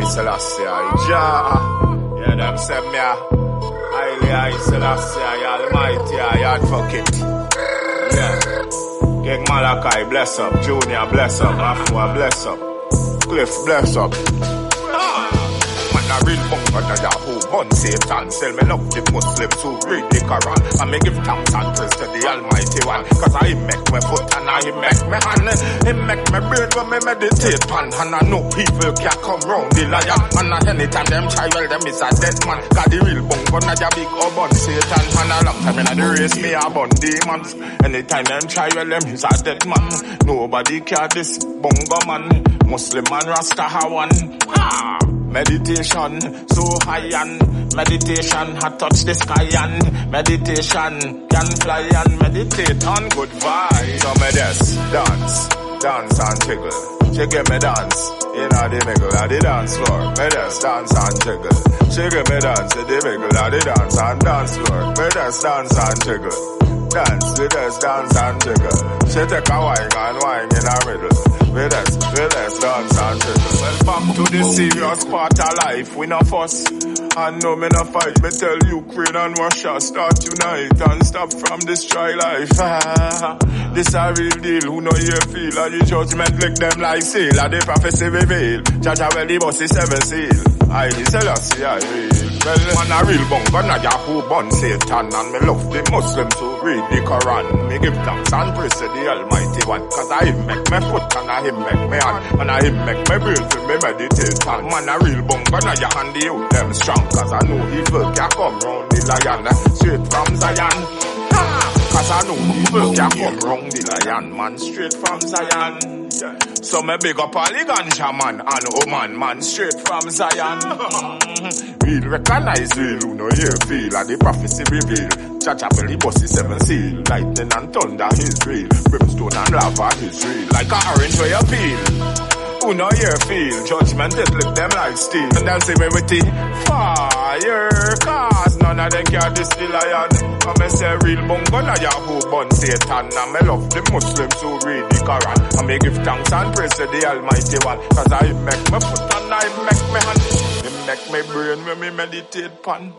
Selassie, yeah, them said me, Haile Selassie, Almighty, I advocate. Yeah. King Malachi, bless up. Junior, bless up. Afua, bless up. Cliff, bless up. Man, a real bunker, that Yahoo, bun Satan. Sell me love the Muslims who read the Quran. And me give thanks and praise to the Almighty One. Cause I make my foot and I make my hand. He make my brain when me meditate pan. And I know people can't come round the lion. And anytime them try, well, them is a dead man. Cause the real bunker, that ya big or bun Satan. And a long time in the race, me a bun demons. Anytime them try, well, them is a dead man. Nobody care this bunker man. Muslim man, Rasta one. Meditation, so high and meditation, I touch the sky and meditation, can fly and meditate on good vibes. So me dance and jiggle. She give me dance, in the middle of the dance floor. Me dance and jiggle. She give me dance, in the middle of the dance floor. Me dance and jiggle. Dance, we just dance and jiggle. She take a wine and wine in the middle. We just dance and jiggle. Well, back to the serious part of life, we no fuss. And no me no fight, me tell Ukraine and Russia start unite and stop from destroy life. This a real deal, who know you feel, and the judgment lick them like seal, and the prophecy reveal. Jaja well the boss is 7 seal. I Selassie, I real. Well, man a real bunker, not Yahoo bun Satan, and me love the Muslims who read the Quran. Me give thanks and praise to the Almighty One, cause I him make me foot and I him make me hand, and I him make me brain to me meditate. And man a real bunker, not ya hand the youth them strong, cause I know evil can come round the lion, straight from Zion. Cause I know evil can come round the lion, man, straight from Zion. So me big up all the ganja man and Oman man, straight from Zion. Real recognize real, who know you feel, and the prophecy reveal. Jaja belly bossy 7 seal, lightning and thunder is real, brimstone and lava is real, like a orange where you peel. Who know you feel, judgment it lick them like steel, and then say me with the fire, cause none of them can diss the lion. And me say real bungo na Yahoo bun Satan, and me love the Muslims who read the Quran, and me give thanks and praise to the Almighty One, cause I make me foot and I make me hand, I make me brain when me meditate pan.